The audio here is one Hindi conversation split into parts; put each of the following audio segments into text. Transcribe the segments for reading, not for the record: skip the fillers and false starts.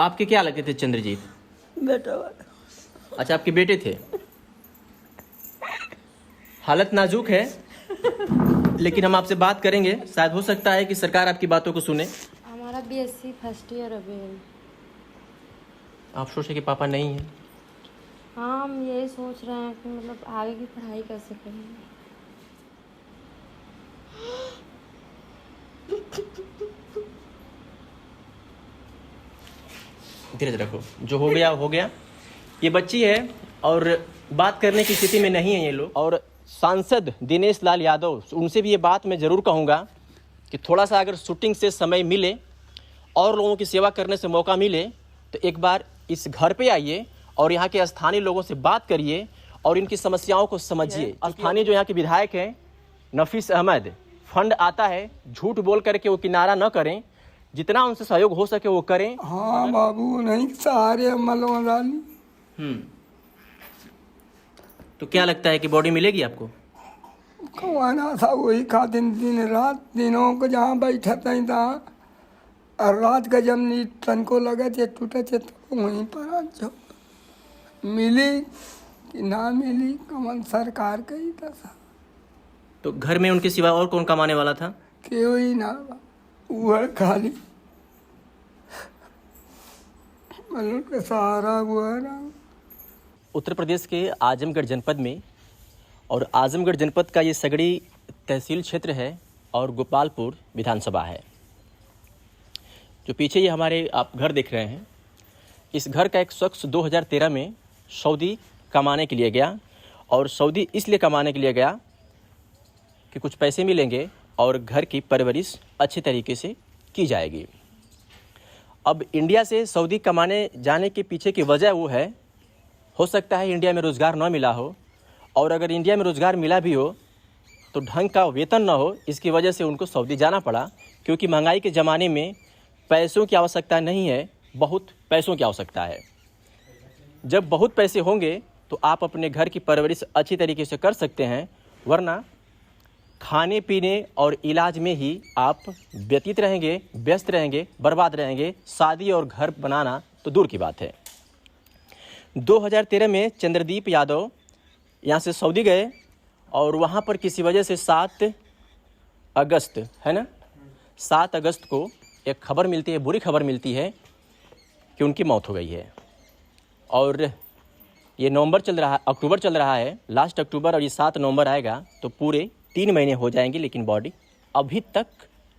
आपके क्या लगते थे चंद्रजीत? बेटा। अच्छा, आपके बेटे थे। हालत नाजुक है, लेकिन हम आपसे बात करेंगे। शायद हो सकता है कि सरकार आपकी बातों को सुने। हमारा बीएससी फर्स्ट ईयर अभी है। आप सोचे कि पापा नहीं है? हाँ, हम यही सोच रहे हैं कि मतलब आगे की पढ़ाई कैसे करेंगे। धीरे रखो, जो हो गया हो गया। ये बच्ची है और बात करने की स्थिति में नहीं है ये लोग। और सांसद दिनेश लाल यादव, उनसे भी ये बात मैं ज़रूर कहूँगा कि थोड़ा सा अगर शूटिंग से समय मिले और लोगों की सेवा करने से मौका मिले तो एक बार इस घर पे आइए और यहाँ के स्थानीय लोगों से बात करिए और इनकी समस्याओं को समझिए। स्थानीय जो यहाँ के विधायक हैं नफीस अहमद, फंड आता है, झूठ बोल करके वो किनारा न करें, जितना उनसे सहयोग हो सके वो करें। हाँ बाबू, नहीं सहारे मलवा डाली। तो क्या लगता है कि बॉडी मिलेगी आपको? कमाना था वही खातिन दिन रात, दिनों को जहाँ बैठा था और रात का जब नीट तन को लगा थे टूटे थे तो वहीं पर आज मिली कि ना मिली, कमल सरकार का ही था। तो घर में उनके सिवा और कौन कमाने वाला था? क्यों ही ना, वह खाली मतलब का सहारा हुआ ना। उत्तर प्रदेश के आजमगढ़ जनपद में, और आजमगढ़ जनपद का ये सगड़ी तहसील क्षेत्र है और गोपालपुर विधानसभा है। जो पीछे ये हमारे आप घर देख रहे हैं, इस घर का एक शख्स 2013 में सऊदी कमाने के लिए गया। और सऊदी इसलिए कमाने के लिए गया कि कुछ पैसे मिलेंगे और घर की परवरिश अच्छे तरीके से की जाएगी। अब इंडिया से सऊदी कमाने जाने के पीछे की वजह वो है, हो सकता है इंडिया में रोज़गार न मिला हो, और अगर इंडिया में रोज़गार मिला भी हो तो ढंग का वेतन न हो, इसकी वजह से उनको सऊदी जाना पड़ा। क्योंकि महंगाई के ज़माने में पैसों की आवश्यकता नहीं है, बहुत पैसों की आवश्यकता है। जब बहुत पैसे होंगे तो आप अपने घर की परवरिश अच्छी तरीके से कर सकते हैं, वरना खाने पीने और इलाज में ही आप व्यतीत रहेंगे, व्यस्त रहेंगे, बर्बाद रहेंगे। शादी और घर बनाना तो दूर की बात है। 2013 में चंद्रदीप यादव यहाँ से सऊदी गए और वहाँ पर किसी वजह से 7 अगस्त है ना, 7 अगस्त को एक खबर मिलती है, बुरी खबर मिलती है कि उनकी मौत हो गई है। और ये नवंबर चल रहा है, अक्टूबर चल रहा है, लास्ट अक्टूबर, और ये 7 नवंबर आएगा तो पूरे 3 महीने हो जाएंगे, लेकिन बॉडी अभी तक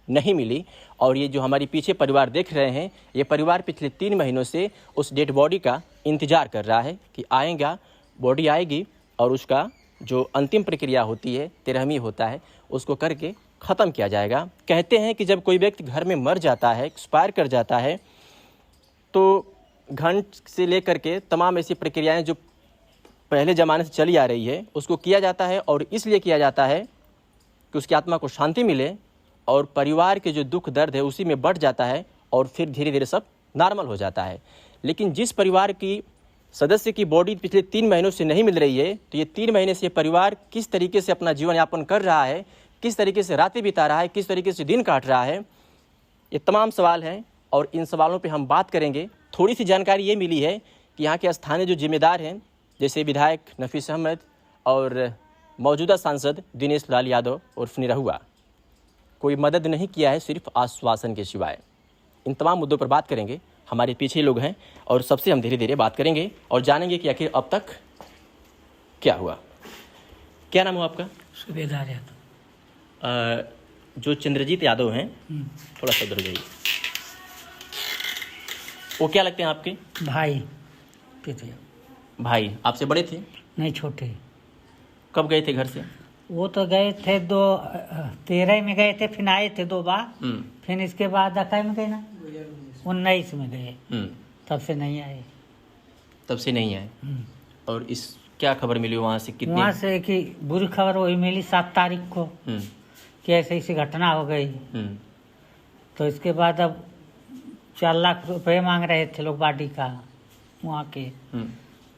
नहीं मिली। और ये जो हमारी पीछे परिवार देख रहे हैं, ये परिवार पिछले 3 महीनों से उस डेड बॉडी का इंतज़ार कर रहा है कि आएगा, बॉडी आएगी और उसका जो अंतिम प्रक्रिया होती है, 13वीं होता है, उसको करके ख़त्म किया जाएगा। कहते हैं कि जब कोई व्यक्ति घर में मर जाता है, एक्सपायर कर जाता है, तो घंट से लेकर के तमाम ऐसी प्रक्रियाएं जो पहले ज़माने से चली आ रही है उसको किया जाता है। और इसलिए किया जाता है कि उसकी आत्मा को शांति मिले और परिवार के जो दुख दर्द है उसी में बढ़ जाता है और फिर धीरे धीरे सब नॉर्मल हो जाता है। लेकिन जिस परिवार की सदस्य की बॉडी पिछले 3 महीनों से नहीं मिल रही है, तो ये 3 महीने से परिवार किस तरीके से अपना जीवन यापन कर रहा है, किस तरीके से रातें बिता रहा है, किस तरीके से दिन काट रहा है, ये तमाम सवाल हैं और इन सवालों पे हम बात करेंगे। थोड़ी सी जानकारी ये मिली है कि यहाँ के स्थानीय जो जिम्मेदार हैं, जैसे विधायक नफीस अहमद और मौजूदा सांसद दिनेश लाल यादव उर्फ निरहुआ, कोई मदद नहीं किया है, सिर्फ आश्वासन के सिवाय। इन तमाम मुद्दों पर बात करेंगे। हमारे पीछे लोग हैं और सबसे हम धीरे धीरे बात करेंगे और जानेंगे कि आखिर अब तक क्या हुआ। क्या नाम हो आपका? सूबेदार यादव। जो चंद्रजीत यादव हैं, थोड़ा सा उधर जाइए, वो क्या लगते हैं आपके? भाई पिता। भाई आपसे बड़े थे? नहीं, छोटे। कब गए थे घर से? वो तो गए थे 2013 में गए थे, फिर आए थे 2 बार, फिर इसके बाद अकाई में गए ना, 19 में गए, तब से नहीं आए। तब से नहीं आए। और इस क्या खबर मिली वहाँ से? कितने? वहाँ से कि बुरी खबर वही मिली 7 तारीख को कि ऐसे ऐसी घटना हो गई। तो इसके बाद अब 4 लाख रुपए मांग रहे थे लोग बॉडी का वहाँ के।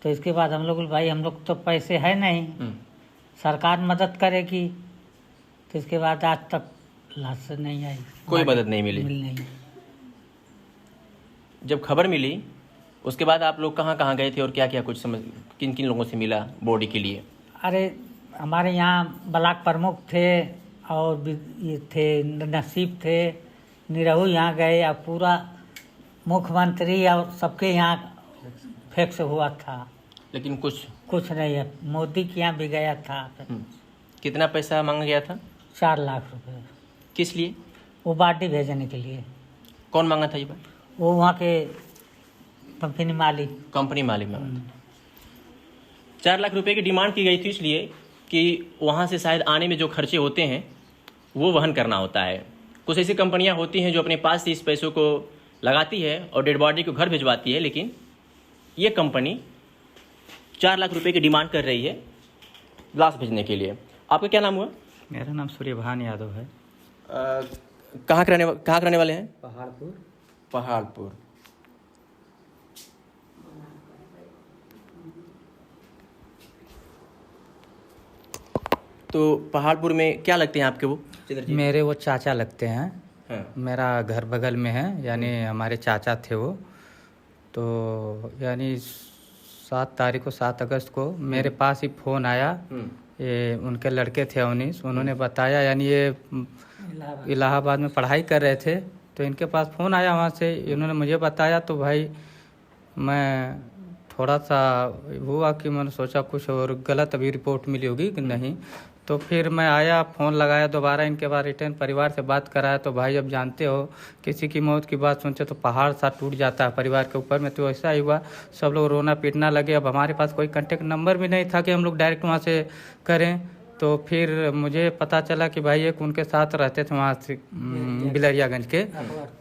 तो इसके बाद हम लोग, भाई हम लोग तो पैसे है नहीं, सरकार मदद करेगी। तो इसके बाद आज तक लाश नहीं आई, कोई मदद नहीं मिली। नहीं। जब खबर मिली उसके बाद आप लोग कहाँ कहाँ गए थे और क्या क्या कुछ समझ, किन किन लोगों से मिला बॉडी के लिए? अरे हमारे यहाँ ब्लॉक प्रमुख थे और ये थे नसीब थे, निरहू यहाँ गए, और पूरा मुख्यमंत्री और सबके यहाँ फिक्स हुआ था, लेकिन कुछ नहीं है। मोदी के यहाँ भी गया था। कितना पैसा मांगा गया था? 4 लाख रुपए। किस लिए? वो बाटी भेजने के लिए। कौन मांगा था ये बात? वो वहाँ के कंपनी मालिक मांगा। 4 लाख रुपए की डिमांड की गई थी इसलिए कि वहाँ से शायद आने में जो खर्चे होते हैं वो वहन करना होता है। कुछ ऐसी कंपनियाँ होती हैं जो अपने पास से इस पैसों को लगाती है और डेड बॉडी को घर भिजवाती है, लेकिन ये कंपनी 4 लाख रुपए की डिमांड कर रही है लाश भेजने के लिए। आपका क्या नाम हुआ? मेरा नाम सूर्यभान यादव है। कहाँ के रहने वाले हैं? पहाड़पुर। तो पहाड़पुर में क्या लगते हैं आपके वो? मेरे वो चाचा लगते हैं। हाँ। मेरा घर बगल में है, यानी हमारे चाचा थे वो। तो यानी 7 अगस्त को मेरे पास ही फ़ोन आया। ये उनके लड़के थे अवनीश, उन्होंने बताया, यानी ये इलाहाबाद में पढ़ाई कर रहे थे, तो इनके पास फ़ोन आया वहाँ से, इन्होंने मुझे बताया। तो भाई मैं थोड़ा सा हुआ कि मैंने सोचा कुछ और गलत अभी रिपोर्ट मिली होगी कि नहीं। तो फिर मैं आया, फ़ोन लगाया दोबारा, इनके बाद रिटर्न परिवार से बात कराया। तो भाई अब जानते हो किसी की मौत की बात सुनते तो पहाड़ सा टूट जाता है परिवार के ऊपर में। तो ऐसा ही हुआ, सब लोग रोना पीटना लगे। अब हमारे पास कोई कांटेक्ट नंबर भी नहीं था कि हम लोग डायरेक्ट वहाँ से करें। तो फिर मुझे पता चला कि भाई एक उनके साथ रहते थे वहाँ से बिलरियागंज के।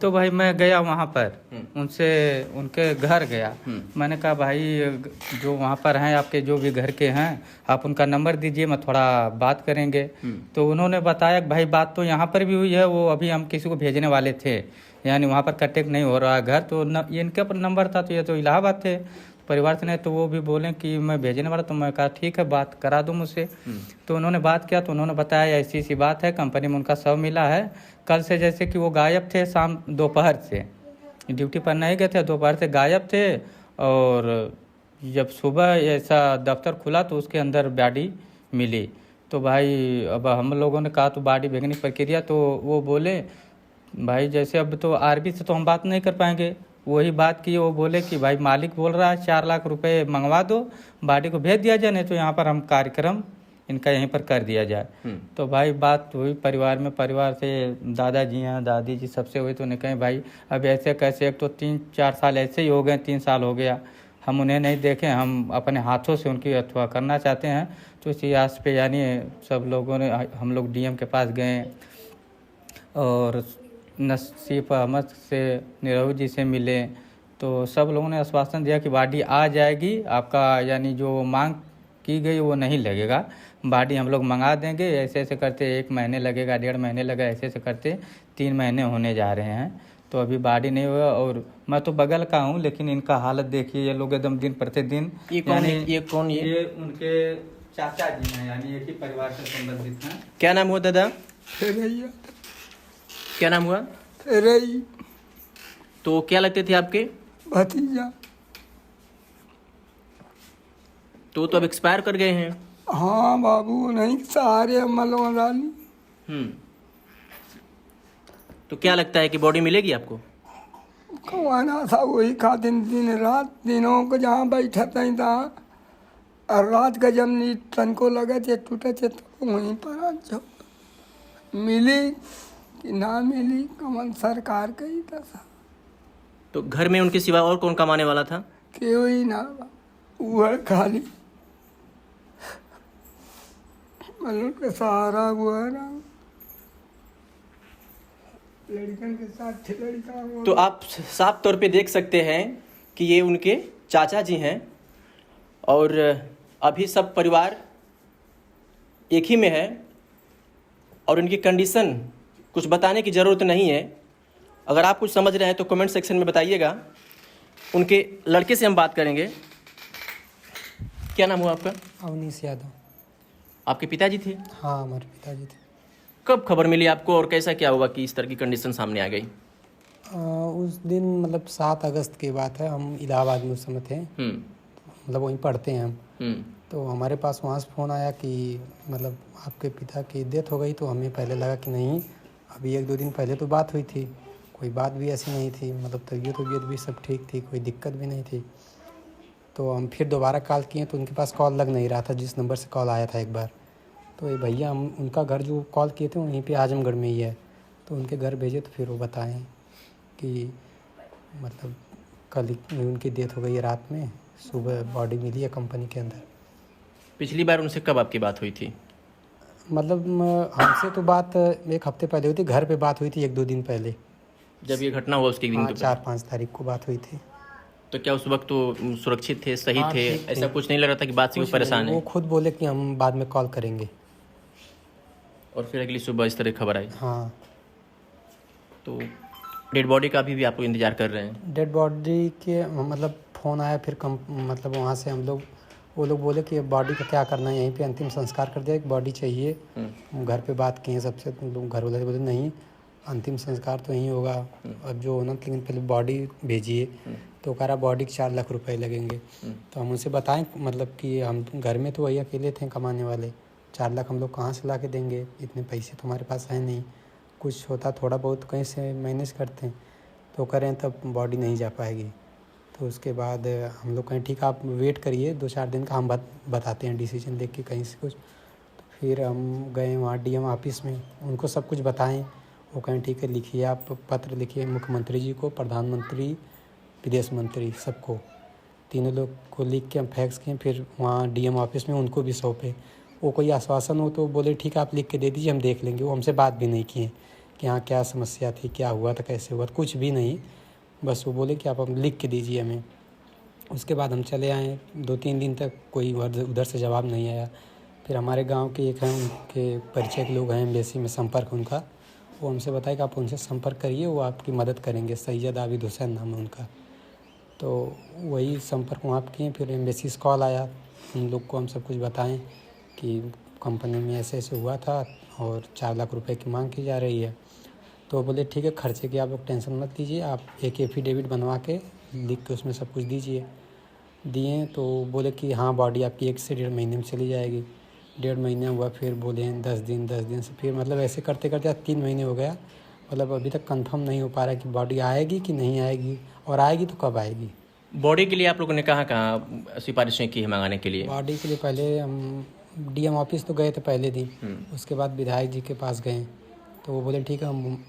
तो भाई मैं गया वहाँ पर, उनसे उनके घर गया। मैंने कहा भाई जो वहाँ पर हैं आपके जो भी घर के हैं, आप उनका नंबर दीजिए, मैं थोड़ा बात करेंगे। तो उन्होंने बताया कि भाई बात तो यहाँ पर भी हुई है, वो अभी हम किसी को भेजने वाले थे, यानी वहाँ पर कांटेक्ट नहीं हो रहा घर। तो इनके पर नंबर था, तो ये तो इलाहाबाद थे परिवार से नहीं। तो वो भी बोले कि मैं भेजने वाला। तो मैं कहा ठीक है, बात करा दो मुझसे। तो उन्होंने बात किया, तो उन्होंने बताया ऐसी ऐसी बात है, कंपनी में उनका शव मिला है। कल से जैसे कि वो गायब थे, दोपहर से ड्यूटी पर नहीं गए थे, दोपहर से गायब थे। और जब सुबह ऐसा दफ्तर खुला तो उसके अंदर बॉडी मिली। तो भाई अब हम लोगों ने कहा तो बॉडी भेजने की प्रक्रिया, तो वो बोले भाई जैसे अब तो आरबी से तो हम बात नहीं कर पाएंगे। वही बात की, वो बोले कि भाई मालिक बोल रहा है 4 लाख रुपए मंगवा दो, बॉडी को भेज दिया जाए, नहीं तो यहाँ पर हम कार्यक्रम इनका यहीं पर कर दिया जाए। तो भाई बात हुई परिवार में, परिवार से दादाजी हैं, दादी जी, सबसे हुई। तो उन्हें कहें भाई अब ऐसे कैसे, एक तो 3-4 साल ऐसे ही हो गए, 3 साल हो गया, हम उन्हें नहीं देखें, हम अपने हाथों से उनकी अथवा करना चाहते हैं। तो इसी आस पे यानी सब लोगों ने, हम लोग डीएम के पास गए और नसीब अहमद से, निरहू जी से मिले। तो सब लोगों ने आश्वासन दिया कि बॉडी आ जाएगी, आपका यानी जो मांग की गई वो नहीं लगेगा, बॉडी हम लोग मंगा देंगे। ऐसे ऐसे करते 1 महीने लगेगा, 1.5 महीने लगा, ऐसे ऐसे करते 3 महीने होने जा रहे हैं। तो अभी बॉडी नहीं हुआ। और मैं तो बगल का हूँ, लेकिन इनका हालत देखिए, ये लोग एकदम दिन प्रतिदिन। ये कौन? ये उनके चाचा जी हैं, यानी एक ही परिवार से संबंधित हैं। क्या नाम हुआ दादा? फेरैया। क्या नाम हुआ? फेरई। तो क्या लगते थे आपके? भतीजा। तो अब एक्सपायर कर गए हैं। हाँ बाबू, नहीं सहारे मलवा डाली। तो क्या लगता है कि बॉडी मिलेगी आपको? कमाना था वही खातिर दिन रात, दिनों को जहाँ बैठा था, और रात का जब नी तन को लगे थे टूटे थे, तो वहीं पर आज जाओ मिली कि ना मिली, कमल सरकार का ही था। तो घर में उनके सिवा और कौन कमाने वाला था? क्यों ही ना, वह खाली मतलब के सहारा हुआ ना, लड़कन के साथ थे, लड़का हुआ। तो आप साफ तौर पे देख सकते हैं कि ये उनके चाचा जी हैं और अभी सब परिवार एक ही में है और इनकी कंडीशन कुछ बताने की ज़रूरत नहीं है। अगर आप कुछ समझ रहे हैं तो कमेंट सेक्शन में बताइएगा। उनके लड़के से हम बात करेंगे। क्या नाम हुआ आपका? अवनीश यादव। आपके पिताजी थे? हाँ, हमारे पिताजी थे। कब खबर मिली आपको और कैसा क्या हुआ कि इस तरह की कंडीशन सामने आ गई? उस दिन मतलब 7 अगस्त की बात है, हम इलाहाबाद में उस समय थे, मतलब वहीं पढ़ते हैं हम। तो हमारे पास वहाँ से फ़ोन आया कि मतलब आपके पिता की डेथ हो गई। तो हमें पहले लगा कि नहीं, अभी 1-2 दिन पहले तो बात हुई थी, कोई बात भी ऐसी नहीं थी, मतलब तबीयत भी सब ठीक थी, कोई दिक्कत भी नहीं थी। तो हम फिर दोबारा कॉल किए तो उनके पास कॉल लग नहीं रहा था, जिस नंबर से कॉल आया था एक बार। तो ये भैया, हम उनका घर जो कॉल किए थे वहीं पे आजमगढ़ में ही है, तो उनके घर भेजे तो फिर वो बताएं कि मतलब कल ही उनकी डेथ हो गई है, रात में सुबह बॉडी मिली है कंपनी के अंदर। पिछली बार उनसे कब आपकी बात हुई थी? मतलब हमसे तो बात 1 हफ्ते पहले हुई थी, घर पे बात हुई थी 1-2 दिन पहले, जब ये घटना हुआ उसके एक दिन हाँ के पहले। 4-5 तारीख को बात हुई थी। तो क्या उस वक्त तो सुरक्षित थे, सही हाँ, थे, ठीक थे। ऐसा कुछ नहीं लग रहा था कि बात से वो कुछ परेशान नहीं, है? वो खुद बोले कि हम बाद में कॉल करेंगे। और फिर अगली सुबह इस तरह खबर आई। हाँ, तो डेड बॉडी का भी आप लोग इंतजार कर रहे हैं? डेड बॉडी के मतलब फ़ोन आया फिर मतलब वहाँ से हम लोग, वो लोग बोले कि बॉडी का क्या करना है, यहीं पे अंतिम संस्कार कर दिया, एक बॉडी चाहिए। हम घर पे बात किए सबसे, तो लोग घर वाले बोले नहीं, अंतिम संस्कार तो यहीं होगा, अब जो होना, लेकिन पहले बॉडी भेजिए। तो कह रहा बॉडी के 4 लाख रुपए लगेंगे। तो हम उनसे बताएं मतलब कि हम घर में तो वही अकेले थे कमाने वाले, 4 लाख हम लोग कहाँ से ला के देंगे, इतने पैसे तो हमारे पास है नहीं, कुछ होता थोड़ा बहुत कहीं से मैनेज करते हैं। तो करें तब बॉडी नहीं जा पाएगी। तो उसके बाद हम लोग कहें ठीक, आप वेट करिए 2-4 दिन का, हम बताते हैं डिसीजन लेके कहीं से कुछ। तो फिर हम गए वहाँ डीएम ऑफिस में, उनको सब कुछ बताएं। वो कहें ठीक है, लिखिए, आप पत्र लिखिए मुख्यमंत्री जी को, प्रधानमंत्री, विदेश मंत्री, सबको, तीनों लोग को लिख के हम फैक्स किए। फिर वहाँ डीएम ऑफिस में उनको भी सौंपे। वो कोई आश्वासन हो तो बोले ठीक है, आप लिख के दे दीजिए, हम देख लेंगे। वो हमसे बात भी नहीं किए कि हाँ क्या समस्या थी, क्या हुआ था, कैसे हुआ था, कुछ भी नहीं। बस वो बोले कि आप हम लिख के दीजिए हमें। उसके बाद हम चले आए। 2-3 दिन तक कोई उधर से जवाब नहीं आया। फिर हमारे गांव के एक हैं, उनके परिचय के लोग हैं, एम्बेसी में संपर्क उनका, वो हमसे बताया कि आप उनसे संपर्क करिए, वो आपकी मदद करेंगे। सैयद आबिद हुसैन नाम है उनका। तो वही संपर्क वहाँ किए। फिर एम्बेसी से कॉल आया, उन लोग को हम सब कुछ बताएं कि कंपनी में ऐसे ऐसे हुआ था और 4 लाख रुपए की मांग की जा रही है। तो बोले ठीक है, खर्चे की आप लोग टेंशन मत लीजिए, आप एक एफिडेविट बनवा के लिख के उसमें सब कुछ दीजिए। दिए तो बोले कि हाँ बॉडी आपकी 1 से 1.5 महीने में चली जाएगी। 1.5 महीने हुआ, फिर बोले 10 दिन से, फिर मतलब ऐसे करते करते आज 3 महीने हो गया। मतलब अभी तक कंफर्म नहीं हो पा रहा है कि बॉडी आएगी कि नहीं आएगी, और आएगी तो कब आएगी। बॉडी के लिए आप लोगों ने कहाँ सिफारिशें की है मंगाने के लिए? बॉडी के लिए पहले हम डीएम ऑफिस तो गए थे पहले दिन, उसके बाद विधायक जी के पास गए। तो वो बोले ठीक है, हम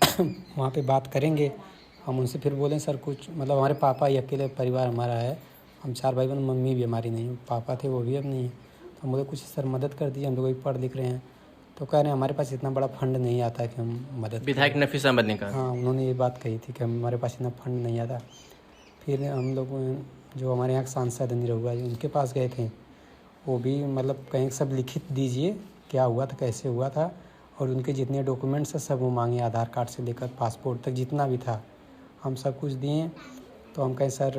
वहाँ पे बात करेंगे। हम उनसे फिर बोले सर कुछ, मतलब हमारे पापा ही अकेले परिवार हमारा है, हम 4 भाई बहन, मम्मी भी हमारी नहीं है, पापा थे वो भी अब नहीं है। तो हम बोले कुछ सर मदद कर दीजिए, हम लोग भी पढ़ लिख रहे हैं। तो कह रहे हैं हमारे पास इतना बड़ा फंड नहीं आता है कि हम मदद। विधायक नफीस अहमद ने कहा? हाँ, उन्होंने ये बात कही थी कि हमारे पास इतना फंड नहीं आता। फिर हम लोग जो हमारे यहाँ के सांसद निरहुआ जी, उनके पास गए थे। वो भी मतलब कहीं सब लिखित दीजिए क्या हुआ था, कैसे हुआ था, और उनके जितने डॉक्यूमेंट्स हैं सब वो मांगे, आधार कार्ड से लेकर पासपोर्ट तक जितना भी था, हम सब कुछ दिए। तो हम कहें सर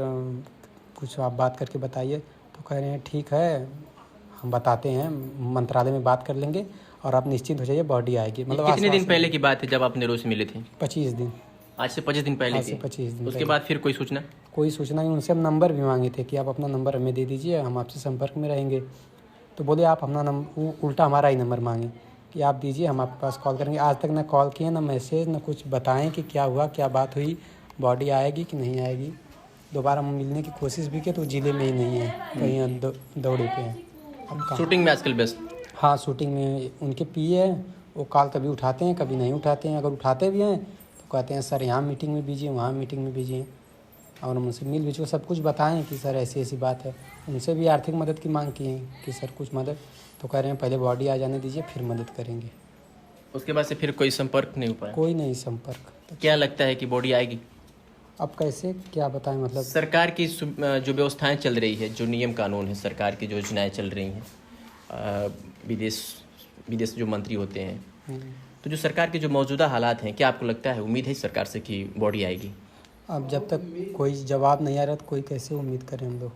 कुछ आप बात करके बताइए। तो कह रहे हैं ठीक है, हम बताते हैं, मंत्रालय में बात कर लेंगे और आप निश्चिंत हो जाइए, बॉडी आएगी। मतलब कितने दिन पहले की बात है जब आप नेहरू से मिले थे? 25 दिन। आज से 25 दिन पहले आज से की? 25 दिन उसके पहले। बाद फिर कोई सूचना? कोई सूचना नहीं। उनसे हम नंबर भी मांगे थे कि आप अपना नंबर हमें दे दीजिए, हम आपसे संपर्क में रहेंगे। तो बोले आप अपना नंबर, उल्टा हमारा ही नंबर मांगे कि आप दीजिए, हम आपके पास कॉल करेंगे। आज तक ना कॉल किए, ना मैसेज, ना कुछ बताएं कि क्या हुआ, क्या बात हुई, बॉडी आएगी कि नहीं आएगी। दोबारा हम मिलने की कोशिश भी की तो ज़िले में ही नहीं है, कहीं दौड़े पे हैं। अब कहाँ? शूटिंग में आजकल व्यस्त? हाँ, शूटिंग में उनके पीए हैं, वो कॉल कभी उठाते हैं कभी नहीं उठाते हैं। अगर उठाते भी हैं तो कहते हैं सर यहाँ मीटिंग में बिजी हैं, वहाँ मीटिंग में बिजी हैं। और हम उनसे मिल भी चुके, सब कुछ बताएं कि सर ऐसी ऐसी बात है। उनसे भी आर्थिक मदद की मांग की है कि सर कुछ मदद। तो कह रहे हैं पहले बॉडी आ जाने दीजिए, फिर मदद करेंगे। उसके बाद से फिर कोई संपर्क नहीं हो पाया? कोई नहीं संपर्क। तो क्या लगता है कि बॉडी आएगी? अब कैसे क्या बताएं, मतलब सरकार की जो व्यवस्थाएं चल रही है, जो नियम कानून है, सरकार की जो योजनाएं चल रही हैं, विदेश जो मंत्री होते हैं, तो जो सरकार के जो मौजूदा हालात हैं, क्या आपको लगता है, उम्मीद है सरकार से कि बॉडी आएगी? अब जब तक कोई जवाब नहीं आ रहा तो कोई कैसे उम्मीद करें हम लोग।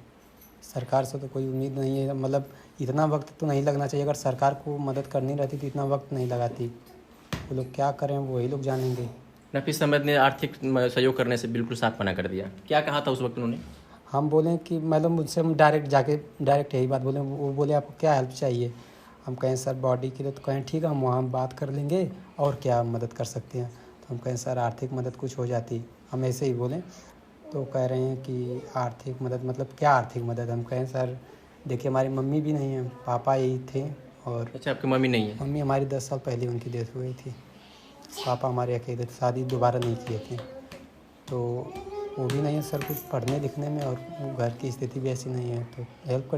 सरकार से तो कोई उम्मीद नहीं है। मतलब इतना वक्त तो नहीं लगना चाहिए। अगर सरकार को मदद करनी रहती तो इतना वक्त नहीं लगाती। वो लोग क्या करें वही लोग जानेंगे। नफीस अहमद ने आर्थिक सहयोग करने से बिल्कुल साफ मना कर दिया। क्या कहा था उस वक्त उन्होंने? हम बोले कि मतलब मुझसे हम डायरेक्ट यही बात बोले। वो बोले आपको क्या हेल्प चाहिए? हम कहें सर बॉडी के लिए। तो कहें ठीक है हम वहाँ बात कर लेंगे और क्या मदद कर सकते हैं। तो हम कहें सर आर्थिक मदद कुछ हो जाती, हम ऐसे ही बोलें। तो कह रहे हैं कि आर्थिक मदद मतलब क्या आर्थिक मदद? हम कहें सर देखिए हमारी मम्मी भी नहीं है, पापा यही थे। और अच्छा, आपकी मम्मी नहीं है? मम्मी हमारी 10 साल पहले उनकी डेथ हुई थी। पापा हमारे अकेले थे, शादी दोबारा नहीं किए थे। तो वो भी नहीं है सर कुछ पढ़ने लिखने में, और घर की स्थिति भी ऐसी नहीं है तो हेल्प कर।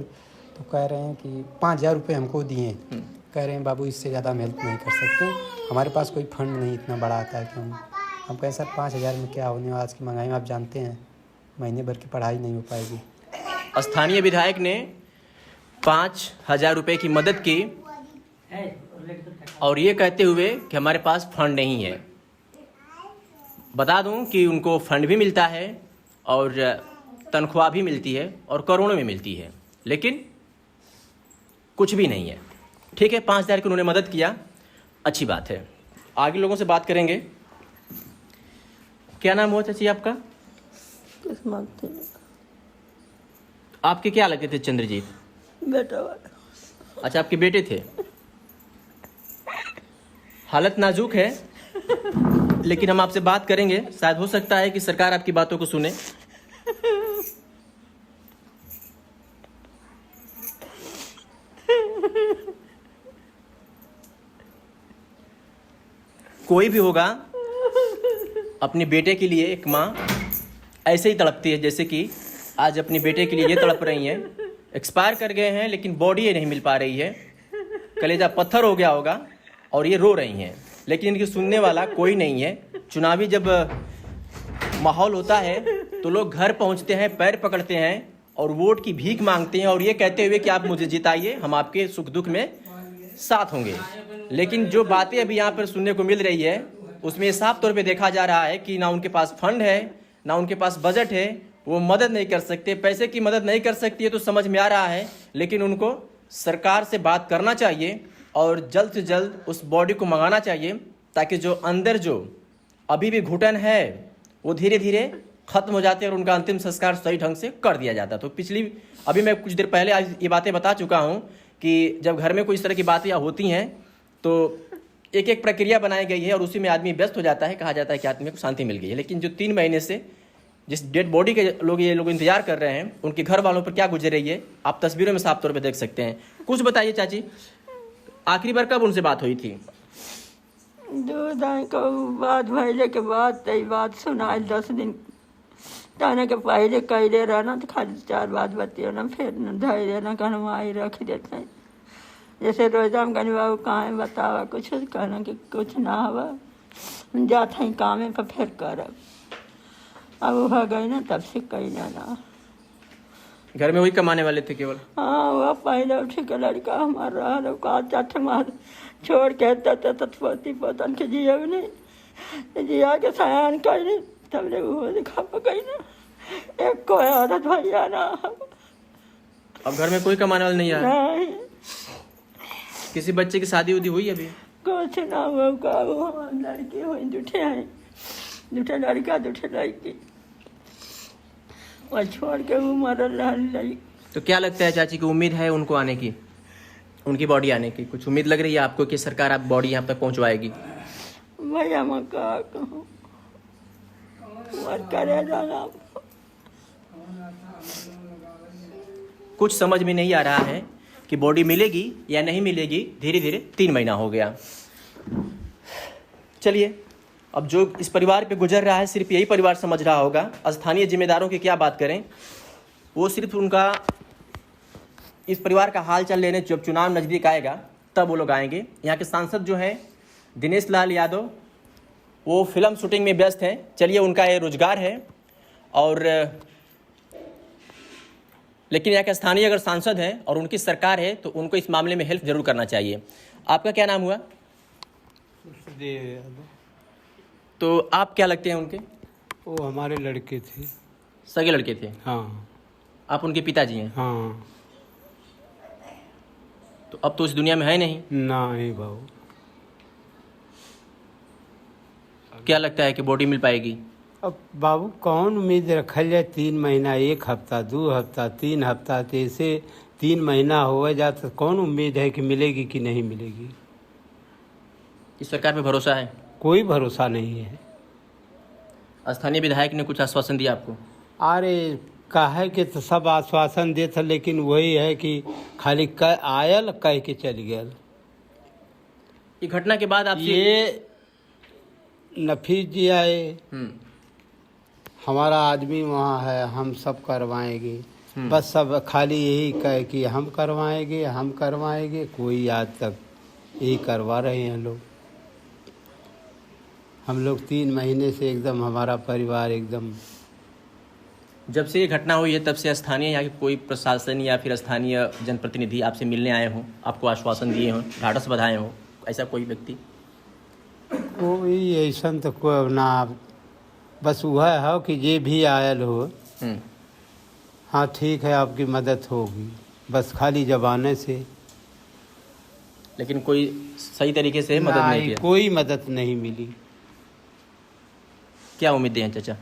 तो कह रहे हैं कि 5,000 रुपये हमको दिए। कह रहे हैं बाबू इससे ज़्यादा हम हेल्प नहीं कर सकते, हमारे पास कोई फंड नहीं इतना बड़ा आता है कि हम कहें सर 5,000 में क्या होने, आज की महंगाई में आप जानते हैं महीने भर की पढ़ाई नहीं हो पाएगी। स्थानीय विधायक ने 5,000 रुपये की मदद की और ये कहते हुए कि हमारे पास फंड नहीं है। बता दूं कि उनको फंड भी मिलता है और तनख्वाह भी मिलती है और करोड़ों में मिलती है, लेकिन कुछ भी नहीं है। ठीक है, 5,000 की उन्होंने मदद किया, अच्छी बात है। आगे लोगों से बात करेंगे। क्या नाम हुआ चाची आपका? किस्मत थी आपके क्या लगते थे चंद्रजीत? बेटा वाला। अच्छा, आपके बेटे थे। हालत नाजुक है, लेकिन हम आपसे बात करेंगे। शायद हो सकता है कि सरकार आपकी बातों को सुने। कोई भी होगा अपने बेटे के लिए, एक माँ ऐसे ही तड़पती है जैसे कि आज अपने बेटे के लिए ये तड़प रही हैं। एक्सपायर कर गए हैं लेकिन बॉडी ये नहीं मिल पा रही है, कलेजा पत्थर हो गया होगा और ये रो रही हैं, लेकिन इनकी सुनने वाला कोई नहीं है। चुनावी जब माहौल होता है तो लोग घर पहुंचते हैं, पैर पकड़ते हैं और वोट की भीख मांगते हैं और ये कहते हुए कि आप मुझे जिताइए, हम आपके सुख दुख में साथ होंगे। लेकिन जो बातें अभी यहाँ पर सुनने को मिल रही है उसमें साफ तौर पे देखा जा रहा है कि ना उनके पास फंड है, ना उनके पास बजट है, वो मदद नहीं कर सकते। पैसे की मदद नहीं कर सकती है तो समझ में आ रहा है, लेकिन उनको सरकार से बात करना चाहिए और जल्द से जल्द उस बॉडी को मंगाना चाहिए, ताकि जो अंदर जो अभी भी घुटन है वो धीरे धीरे खत्म हो जाते और उनका अंतिम संस्कार सही ढंग से कर दिया जाता। तो अभी मैं कुछ देर पहले आज ये बातें बता चुका हूँ कि जब घर में कोई इस तरह की बातें होती हैं तो एक एक प्रक्रिया बनाई गई है और उसी में आदमी व्यस्त हो जाता है। कहा जाता है कि आदमी को शांति मिल गई है, लेकिन जो 3 महीने से जिस डेड बॉडी के ये लोग इंतजार कर रहे हैं, उनके घर वालों पर क्या गुजर रही है आप तस्वीरों में साफ तौर पे देख सकते हैं। कुछ बताइए चाची, आखिरी बार कब उनसे बात हुई थी? 2 दिन के बाद भैले के बाद तई बात सुनाई 10 दिन ताने के पहले कैले रहना तो खाली 4 बात बतियो ना, फिर न धैर्य न कनवाई रख देते। जैसे रोजा में कहने बाबू कहाँ बतावा कुछ, कहना कि कुछ ना हुआ, जाते हैं कामे पर फिर करब। अब हो गई ना तब से कहना ना। घर में वही कमाने वाले थे केवल? हाँ, वह पहले उठी के लड़का हमारा रहा चाटे मार छोड़ के पोती पोतन के जिया नहीं, जिया के सयान कही नहीं, तब ले वो दिखा गई ना। एक कोई औरत भैया ना। अब घर में कोई कमाने वाला नहीं आया? नहीं, किसी बच्चे की शादी उदी हुई अभी? कुछ ना हुआ का। वो लड़की हुई, दूठे हैं, दूठे लड़का दूठे लड़की, और छोड़ के वो मरल रही। तो क्या लगता है चाची की उम्मीद है उनको आने की, उनकी बॉडी आने की? कुछ उम्मीद लग रही है आपको कि सरकार आप बॉडी यहाँ तक पहुँचवाएगी? भैया मैं क्या कहूँ, करे जाना। कुछ समझ में नहीं आ रहा है कि बॉडी मिलेगी या नहीं मिलेगी। धीरे धीरे 3 महीना हो गया। चलिए, अब जो इस परिवार पे गुजर रहा है सिर्फ यही परिवार समझ रहा होगा। स्थानीय जिम्मेदारों की क्या बात करें, वो सिर्फ उनका इस परिवार का हाल चाल लेने जब चुनाव नज़दीक आएगा तब वो लोग आएंगे। यहाँ के सांसद जो हैं दिनेश लाल यादव, वो फिल्म शूटिंग में व्यस्त हैं। चलिए, उनका ये रोजगार है और लेकिन यहाँ के स्थानीय अगर सांसद हैं और उनकी सरकार है तो उनको इस मामले में हेल्प जरूर करना चाहिए। आपका क्या नाम हुआ? तो आप क्या लगते हैं उनके? वो हमारे लड़के थे, सगे लड़के थे? हाँ। आप उनके पिताजी हैं? हाँ। तो अब तो इस दुनिया में है नहीं? नहीं बाबू। क्या लगता है कि बॉडी मिल पाएगी? अब बाबू कौन उम्मीद रखल जाए 3 महीना, 1 हफ्ता, 2 हफ्ता, 3 हफ्ता, तो ऐसे 3 महीना हो जाता, कौन उम्मीद है कि मिलेगी कि नहीं मिलेगी? इस सरकार पे भरोसा है? कोई भरोसा नहीं है। स्थानीय विधायक ने कुछ आश्वासन दिया आपको? अरे कहे के तो सब आश्वासन देता, लेकिन वही है कि खाली आयल कह के चल गया। ये घटना के बाद आपसे ये नफीस जी आए, हमारा आदमी वहाँ है, हम सब करवाएंगे, बस सब खाली यही कहे कि हम करवाएंगे, हम करवाएंगे। कोई आज तक यही करवा रहे हैं लोग। हम लोग 3 महीने से एकदम, हमारा परिवार एकदम। जब से ये घटना हुई है तब से स्थानीय यहाँ के कोई प्रशासन या फिर स्थानीय जनप्रतिनिधि आपसे मिलने आए हों, आपको आश्वासन दिए हों, ढाढ़स बधाए हों, ऐसा कोई व्यक्ति? कोई ऐसा तो कोई ना, बस वह है कि ये भी आयल हो, हाँ ठीक है आपकी मदद होगी, बस खाली जबाने से। लेकिन कोई सही तरीके से मदद नहीं किया? कोई मदद नहीं मिली। क्या उम्मीदें हैं चाचा?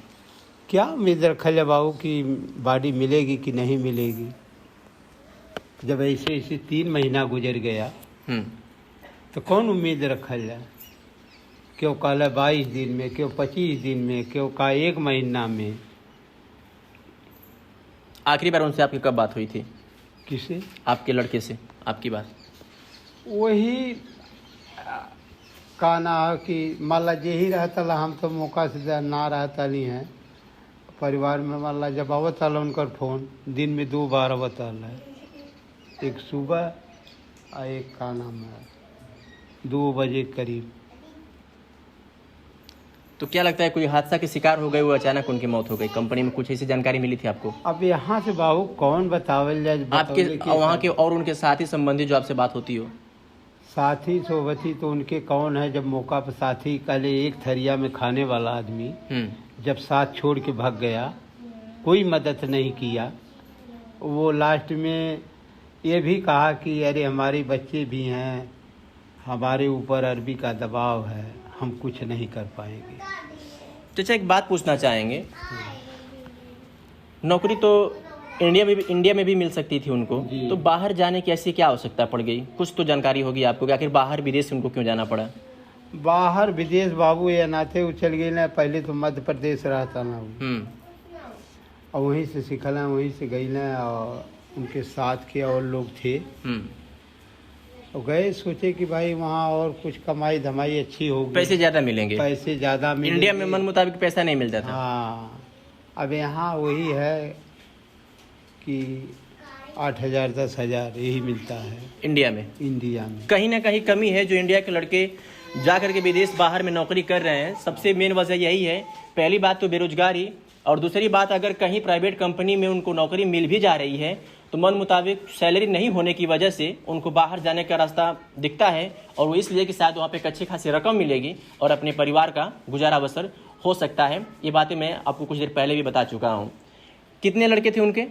क्या उम्मीद रखा जाए बाबू कि बॉडी मिलेगी कि नहीं मिलेगी? जब ऐसे ऐसे 3 महीना गुजर गया तो कौन उम्मीद रखा जाए? क्यों कल 22 दिन में, क्यों 25 दिन में, क्यों का 1 महीना में। आखिरी बार उनसे आपकी कब बात हुई थी? किसे? आपके लड़के से आपकी बात? वही कहना है कि मान ला जे ही रहता ला, हम तो मौका से ना रहता नहीं है परिवार में। मान ला जब आवता ला उनका फ़ोन, दिन में 2 बार आवता है, एक सुबह और एक का नाम है 2 बजे करीब। तो क्या लगता है कोई हादसा के शिकार हो गए, वो अचानक उनकी मौत हो गई? कंपनी में कुछ ऐसी जानकारी मिली थी आपको? अब यहाँ से बाबू कौन बतावल जाए? आपके वहाँ के और उनके साथी संबंधी जो आपसे बात होती हो? साथी सोबती तो उनके कौन है? जब मौका पर साथी, पहले एक थरिया में खाने वाला आदमी जब साथ छोड़ के भाग गया, कोई मदद नहीं किया। वो लास्ट में ये भी कहा कि अरे हमारे बच्चे भी हैं, हमारे ऊपर अरबी का दबाव है, हम कुछ नहीं कर पाएंगे। चाचा एक बात पूछना चाहेंगे, नौकरी तो इंडिया में भी मिल सकती थी उनको, तो बाहर जाने की ऐसी क्या आवश्यकता पड़ गई? कुछ तो जानकारी होगी आपको कि आखिर बाहर विदेश उनको क्यों जाना पड़ा? बाहर विदेश बाबू ये नाते उछल गए ना, पहले तो मध्य प्रदेश रहता ना, और वहीं से सीखला, वहीं से गई ना, और उनके साथ के और लोग थे, और गए, सोचे कि भाई वहाँ और कुछ कमाई धमाई अच्छी होगी, पैसे ज़्यादा मिलेंगे, पैसे ज़्यादा मिलेंगे। इंडिया में मन मुताबिक पैसा नहीं मिलता था। हाँ, अब यहाँ वही है कि 8,000 10,000 यही मिलता है इंडिया में। कहीं ना कहीं कमी है जो इंडिया के लड़के जा करके विदेश बाहर में नौकरी कर रहे हैं। सबसे मेन वजह यही है, पहली बात तो बेरोजगारी, और दूसरी बात अगर कहीं प्राइवेट कंपनी में उनको नौकरी मिल भी जा रही है तो मन मुताबिक सैलरी नहीं होने की वजह से उनको बाहर जाने का रास्ता दिखता है, और वो इसलिए कि शायद वहाँ पे एक अच्छी खासी रकम मिलेगी और अपने परिवार का गुजारा बसर हो सकता है। ये बातें मैं आपको कुछ देर पहले भी बता चुका हूँ। कितने लड़के थे उनके?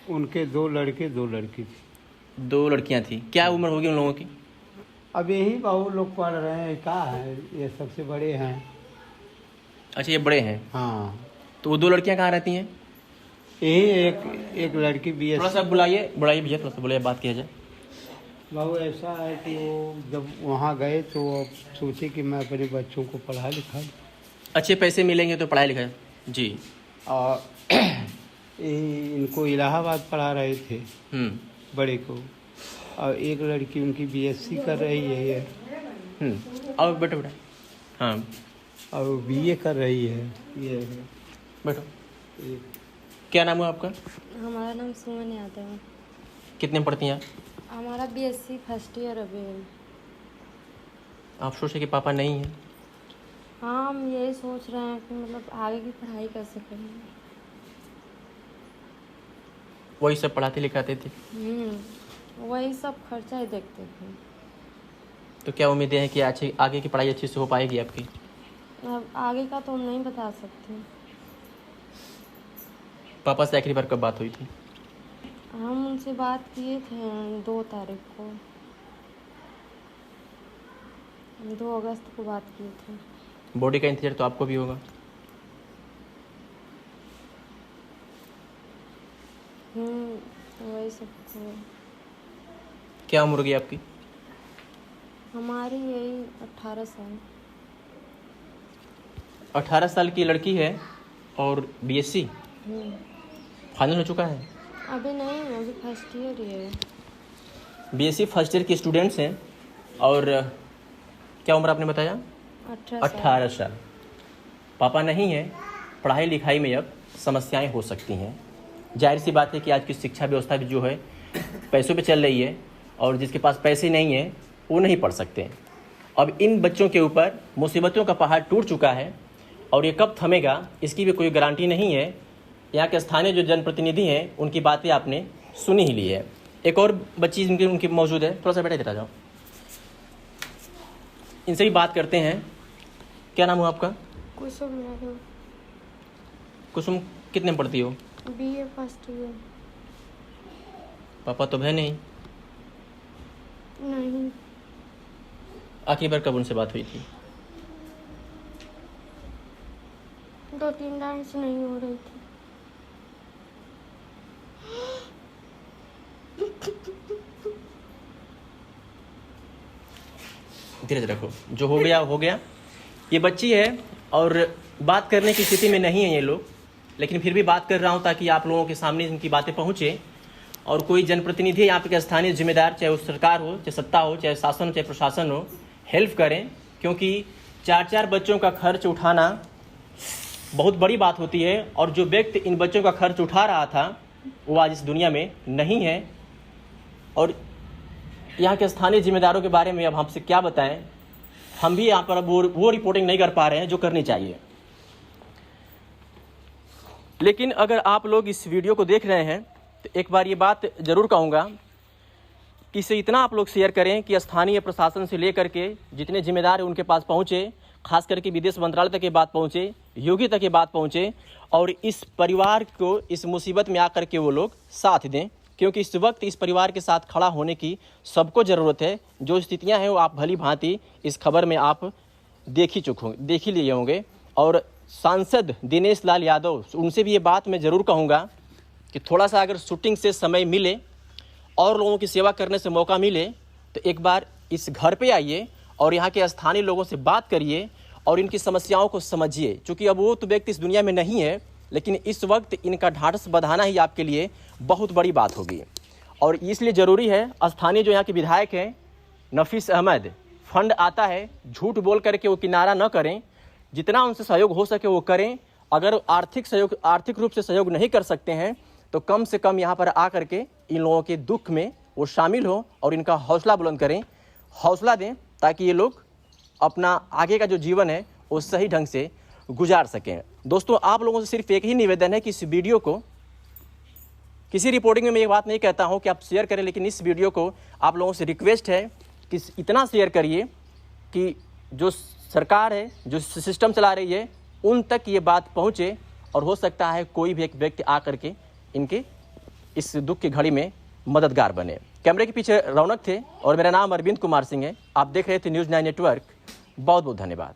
उनके 2 लड़के 2 लड़की थी। 2 लड़कियाँ थी। क्या उम्र होगी उन लोगों की? अब यही बाबू लोग पढ़ रहे हैं, क्या है, ये सबसे बड़े हैं। अच्छा, ये बड़े हैं। हाँ, तो वो 2 लड़कियाँ कहाँ रहती हैं? यही एक लड़की BS। थोड़ा सा बुलाइए भैया, थोड़ा सा बुलाइए, बात किया जाए। बाबू ऐसा है कि वो जब वहाँ गए तो वो सोचे कि मैं अपने बच्चों को पढ़ा लिखा, अच्छे पैसे मिलेंगे तो पढ़ाई लिखाई जी, और इनको इलाहाबाद पढ़ा रहे थे बड़े को, और एक लड़की उनकी BSc कर रही है और बैठो हाँ, और BA कर रही है। ये बैठो। क्या नाम है आपका? हमारा नाम सुमन यादव है। कितने में पढ़ती हैं? हमारा BSc फर्स्ट ईयर अभी है। आप सोचे कि पापा नहीं हैं? हाँ, हम यही सोच रहे हैं कि मतलब आगे की पढ़ाई कैसे करेंगे। वही सब पढ़ाते लिखाते थे? वही सब खर्चा ही देखते थे। तो क्या उम्मीदें हैं कि आगे की पढ़ाई अच्छी से हो पाएगी आपकी? अब आगे का तो नहीं बता सकते। पापा से आखिरी बार कब बात हुई थी? हम उनसे बात किए थे 2 तारीख को, 2 अगस्त को बात किए थे। बॉडी का इंतजार तो आपको भी होगा। वही सब है। क्या उम्र होगी आपकी? हमारी यही 18 साल। 18 साल की लड़की है और बीएससी फाइनल हो चुका है। अभी नहीं, अभी फर्स्ट ईयर ही है। बीएससी फर्स्ट ईयर की स्टूडेंट्स हैं और क्या उम्र आपने बताया? 18 साल। पापा नहीं है, पढ़ाई लिखाई में अब समस्याएं हो सकती हैं। जाहिर सी बात है कि आज की शिक्षा व्यवस्था भी जो है पैसों पे चल रही है और जिसके पास पैसे नहीं है वो नहीं पढ़ सकते। अब इन बच्चों के ऊपर मुसीबतों का पहाड़ टूट चुका है और ये कब थमेगा इसकी भी कोई गारंटी नहीं है। यहाँ के स्थानीय जो जनप्रतिनिधि हैं उनकी बातें आपने सुनी ही ली है। एक और बच्ची उनकी मौजूद है, थोड़ा सा बैठे देता जाओ, इनसे भी बात करते हैं। क्या नाम हो आपका? कुसुम यादव। कुसुम, कितने में पढ़ती हो? BA first year. पापा तो है नहीं? नहीं। आखिरी बार कब उनसे बात हुई थी? 2-3 दिन से नहीं हो रही थी। धीरज रखो, जो हो गया हो गया। ये बच्ची है और बात करने की स्थिति में नहीं है ये लोग, लेकिन फिर भी बात कर रहा हूँ ताकि आप लोगों के सामने इनकी बातें पहुँचे और कोई जनप्रतिनिधि यहाँ पे के स्थानीय जिम्मेदार, चाहे वो सरकार हो, चाहे सत्ता हो, चाहे शासन हो, चाहे प्रशासन हो, हेल्प करें। क्योंकि 4-4 बच्चों का खर्च उठाना बहुत बड़ी बात होती है और जो व्यक्ति इन बच्चों का खर्च उठा रहा था वो आज इस दुनिया में नहीं है। और यहाँ के स्थानीय जिम्मेदारों के बारे में अब हमसे क्या बताएं, हम भी यहाँ पर अब वो रिपोर्टिंग नहीं कर पा रहे हैं जो करनी चाहिए। लेकिन अगर आप लोग इस वीडियो को देख रहे हैं तो एक बार ये बात ज़रूर कहूँगा कि इसे इतना आप लोग शेयर करें कि स्थानीय प्रशासन से लेकर के जितने जिम्मेदार हैं उनके पास पहुँचे, खास करके विदेश मंत्रालय तक ये बात पहुँचे, योगी तक ये बात पहुँचे और इस परिवार को इस मुसीबत में आकर के वो लोग साथ दें। क्योंकि इस वक्त इस परिवार के साथ खड़ा होने की सबको ज़रूरत है। जो स्थितियां हैं वो आप भली भांति इस खबर में आप देख ही लिए होंगे। और सांसद दिनेश लाल यादव, उनसे भी ये बात मैं ज़रूर कहूँगा कि थोड़ा सा अगर शूटिंग से समय मिले और लोगों की सेवा करने से मौका मिले तो एक बार इस घर पे आइए और यहाँ के स्थानीय लोगों से बात करिए और इनकी समस्याओं को समझिए। चूँकि अब वो तो व्यक्ति इस दुनिया में नहीं है, लेकिन इस वक्त इनका ढाढ़स बंधाना ही आपके लिए बहुत बड़ी बात होगी। और इसलिए ज़रूरी है स्थानीय जो यहाँ के विधायक हैं नफीस अहमद, फंड आता है झूठ बोल करके वो किनारा न करें, जितना उनसे सहयोग हो सके वो करें। अगर आर्थिक रूप से सहयोग नहीं कर सकते हैं तो कम से कम यहाँ पर आकर के इन लोगों के दुख में वो शामिल हो और इनका हौसला बुलंद करें, हौसला दें ताकि ये लोग अपना आगे का जो जीवन है वो सही ढंग से गुजार सकें। दोस्तों, आप लोगों से सिर्फ एक ही निवेदन है कि इस वीडियो को, किसी रिपोर्टिंग में मैं ये बात नहीं कहता हूँ कि आप शेयर करें, लेकिन इस वीडियो को आप लोगों से रिक्वेस्ट है कि इतना शेयर करिए कि जो सरकार है, जो सिस्टम चला रही है, उन तक ये बात पहुँचे और हो सकता है कोई भी एक व्यक्ति आकर के इनके इस दुख की घड़ी में मददगार बने। कैमरे के पीछे रौनक थे और मेरा नाम अरविंद कुमार सिंह है। आप देख रहे थे न्यूज़ 9 नेटवर्क। बहुत बहुत धन्यवाद।